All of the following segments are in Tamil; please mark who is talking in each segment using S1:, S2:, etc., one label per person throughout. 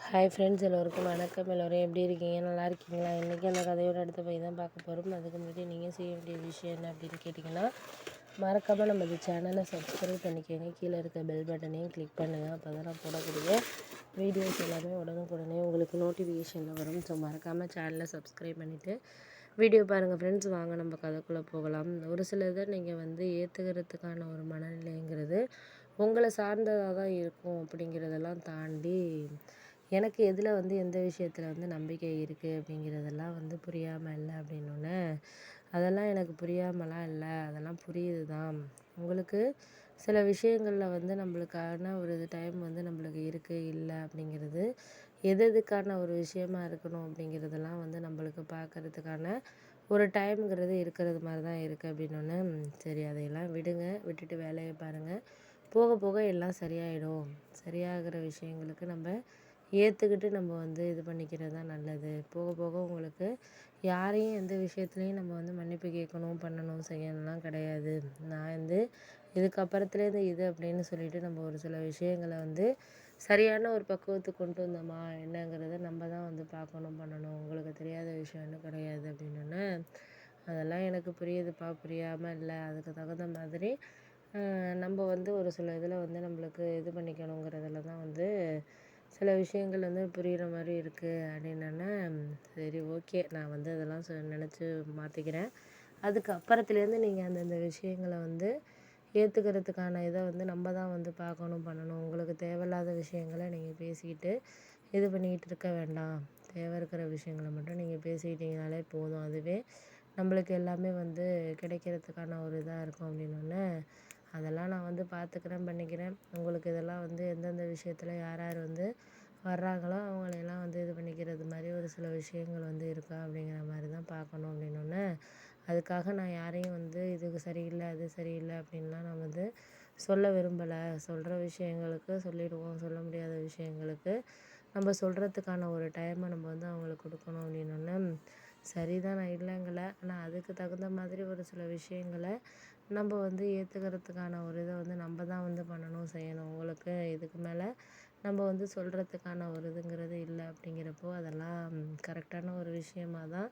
S1: ஹாய் ஃப்ரெண்ட்ஸ், எல்லோருக்கும் வணக்கம். எல்லோரும் எப்படி இருக்கீங்க? நல்லா இருக்கீங்களா? இன்றைக்கி அந்த கதையோட அடுத்த போய் தான் பார்க்க போகிறோம். அதுக்கு முன்னாடி நீங்கள் செய்ய வேண்டிய விஷயம் என்ன அப்படின்னு கேட்டிங்கன்னா, மறக்காமல் நம்ம இந்த சேனலை சப்ஸ்கிரைப் பண்ணிக்கோங்க. கீழே இருக்க பெல் பட்டனையும் கிளிக் பண்ணுங்கள். அப்போ தான் நான் போடக்கூடிய வீடியோஸ் எல்லாமே உடனுக்குடனே உங்களுக்கு நோட்டிஃபிகேஷனில் வரும். ஸோ மறக்காமல் சேனலை சப்ஸ்கிரைப் பண்ணிவிட்டு வீடியோ பாருங்கள் ஃப்ரெண்ட்ஸ். வாங்க நம்ம கதைக்குள்ளே போகலாம். ஒரு சில இதை நீங்கள் ஏற்றுக்கிறதுக்கான ஒரு மனநிலைங்கிறது உங்களை சார்ந்ததாக தான் இருக்கும். அப்படிங்கிறதெல்லாம் தாண்டி எனக்கு எதில் எந்த விஷயத்தில் நம்பிக்கை இருக்குது அப்படிங்கிறதெல்லாம் புரியாமல் இல்லை அப்படின்னோடனே, அதெல்லாம் எனக்கு புரியாமலாம் இல்லை, அதெல்லாம் புரியுது தான். உங்களுக்கு சில விஷயங்களில் நம்மளுக்கான ஒரு டைம் நம்மளுக்கு இருக்குது இல்லை அப்படிங்கிறது எது எதுக்கான ஒரு விஷயமா இருக்கணும் அப்படிங்கிறதெல்லாம் நம்மளுக்கு பார்க்குறதுக்கான ஒரு டைம்ங்கிறது இருக்கிறது மாதிரி தான் இருக்குது அப்படின்னோடனே, சரி அதையெல்லாம் விடுங்க, விட்டுட்டு வேலையை பாருங்கள், போக போக எல்லாம் சரியாயிடும். சரியாகிற விஷயங்களுக்கு நம்ம ஏற்றுக்கிட்டு நம்ம இது பண்ணிக்கிறது தான் நல்லது. போக போக உங்களுக்கு யாரையும் எந்த விஷயத்துலையும் நம்ம மன்னிப்பு கேட்கணும், பண்ணணும், செய்யணும்லாம் கிடையாது. நான் இதுக்கப்புறத்துலேருந்து இது அப்படின்னு சொல்லிட்டு நம்ம ஒரு சில விஷயங்களை சரியான ஒரு பக்குவத்துக்கு கொண்டு வந்தோமா என்னங்கிறத நம்ம தான் பார்க்கணும், பண்ணணும். உங்களுக்கு தெரியாத விஷயம்னு கிடையாது அப்படின்னோடனே, அதெல்லாம் எனக்கு புரியுதுப்பா, புரியாமல் இல்லை. அதுக்கு தகுந்த மாதிரி நம்ம ஒரு சில இதில் நம்மளுக்கு இது பண்ணிக்கணுங்கிறதுல தான் சில விஷயங்கள் புரிகிற மாதிரி இருக்குது அப்படின்னோடனே, சரி ஓகே, நான் அதெல்லாம் நினச்சி மாற்றிக்கிறேன். அதுக்கு அப்புறத்துலேருந்து நீங்கள் அந்தந்த விஷயங்களை ஏற்றுக்கிறதுக்கான இதை நம்ம தான் பார்க்கணும், பண்ணணும். உங்களுக்கு தேவையில்லாத விஷயங்களை நீங்கள் பேசிக்கிட்டு இது பண்ணிக்கிட்டு இருக்க வேண்டாம். தேவை இருக்கிற விஷயங்களை மட்டும் நீங்கள் பேசிக்கிட்டீங்கனாலே போதும். அதுவே நம்மளுக்கு எல்லாமே கிடைக்கிறதுக்கான ஒரு இதாக இருக்கும் அப்படின்னோடனே, அதெல்லாம் நான் பார்த்துக்கிறேன், பண்ணிக்கிறேன். உங்களுக்கு இதெல்லாம் எந்தெந்த விஷயத்தில் யார் யார் வர்றாங்களோ அவங்களையெல்லாம் இது பண்ணிக்கிறது மாதிரி ஒரு சில விஷயங்கள் இருக்கா அப்படிங்கிற மாதிரி தான் பார்க்கணும் அப்படின்னோடனே, அதுக்காக நான் யாரையும் இதுக்கு சரியில்லை, அது சரியில்லை அப்படின்லாம் நான் சொல்ல விரும்பலை. சொல்கிற விஷயங்களுக்கு சொல்லிடுவோம், சொல்ல முடியாத விஷயங்களுக்கு நம்ம சொல்கிறதுக்கான ஒரு டைமை நம்ம அவங்களுக்கு கொடுக்கணும் அப்படின்னோடனே, சரிதான், நான் இல்லைங்கலை. ஆனால் அதுக்கு தகுந்த மாதிரி ஒரு சில விஷயங்களை நம்ம ஏற்றுக்கிறதுக்கான ஒரு இதை நம்ம தான் பண்ணணும், செய்யணும். உங்களுக்கு இதுக்கு மேலே நம்ம சொல்கிறதுக்கான ஒரு இதுங்கிறது இல்லை அப்படிங்கிறப்போ, அதெல்லாம் கரெக்டான ஒரு விஷயமா தான்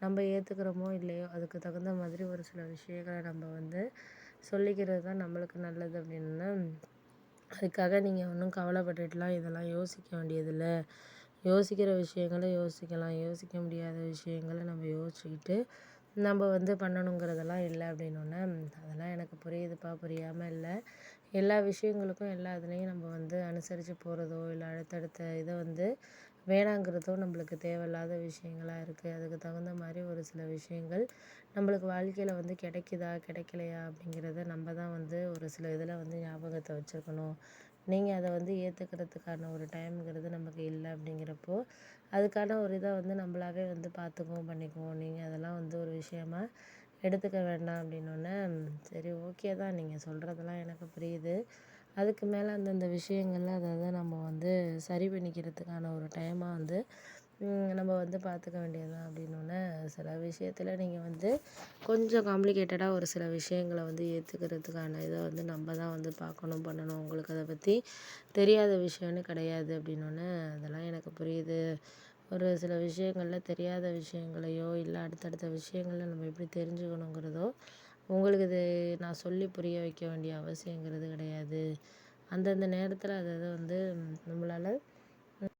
S1: நம்ம ஏற்றுக்கிறோமோ இல்லையோ, அதுக்கு தகுந்த மாதிரி ஒரு சில விஷயங்களை நம்ம சொல்லிக்கிறது தான் நம்மளுக்கு நல்லது அப்படின்னா, அதுக்காக நீங்கள் ஒன்றும் கவலைப்பட்டுட்டுலாம் இதெல்லாம் யோசிக்க வேண்டியதில்லை. யோசிக்கிற விஷயங்களை யோசிக்கலாம், யோசிக்க முடியாத விஷயங்களை நம்ம யோசிச்சுக்கிட்டு நம்ம பண்ணணுங்கிறதெல்லாம் இல்லை அப்படின்னோடனே, அதெல்லாம் எனக்கு புரியுதுப்பா, புரியாமல் இல்லை. எல்லா விஷயங்களுக்கும் எல்லா இதுலேயும் நம்ம அனுசரித்து போகிறதோ இல்லை அடுத்தடுத்த இதை வேணாங்கிறதோ நம்மளுக்கு தேவையில்லாத விஷயங்களாக இருக்குது. அதுக்கு தகுந்த மாதிரி ஒரு சில விஷயங்கள் நம்மளுக்கு வாழ்க்கையில் கிடைக்குதா கிடைக்கலையா அப்படிங்கிறத நம்ம தான் ஒரு சில இதில் ஞாபகத்தை வச்சுருக்கணும். நீங்கள் அதை ஏற்றுக்கிறதுக்கான ஒரு டைம்ங்கிறது நமக்கு இல்லை அப்படிங்கிறப்போ, அதுக்கான ஒரு இதை நம்மளாவே பார்த்துக்குவோம், பண்ணிக்குவோம். நீங்கள் அதெல்லாம் ஒரு விஷயமா எடுத்துக்க வேண்டாம் அப்படின்னோடனே, சரி ஓகே தான், நீங்கள் சொல்கிறதெல்லாம் எனக்கு புரியுது. அதுக்கு மேலே அந்தந்த விஷயங்கள்ல அதை நம்ம சரி பண்ணிக்கிறதுக்கான ஒரு டைமாக நம்ம பார்த்துக்க வேண்டியது தான் அப்படின்னோடனே, சில விஷயத்தில் நீங்கள் கொஞ்சம் காம்ப்ளிகேட்டடாக ஒரு சில விஷயங்களை ஏற்றுக்கிறதுக்கான இதை நம்ம தான் பார்க்கணும், பண்ணணும். உங்களுக்கு அதை பற்றி தெரியாத விஷயம்னு கிடையாது அப்படின்னோடனே, அதெல்லாம் எனக்கு புரியுது. ஒரு சில விஷயங்களில் தெரியாத விஷயங்களையோ இல்லை அடுத்தடுத்த விஷயங்களை நம்ம எப்படி தெரிஞ்சுக்கணுங்கிறதோ உங்களுக்கு இது நான் சொல்லி புரிய வைக்க வேண்டிய அவசியங்கிறது கிடையாது. அந்தந்த நேரத்தில் அதை நம்மளால்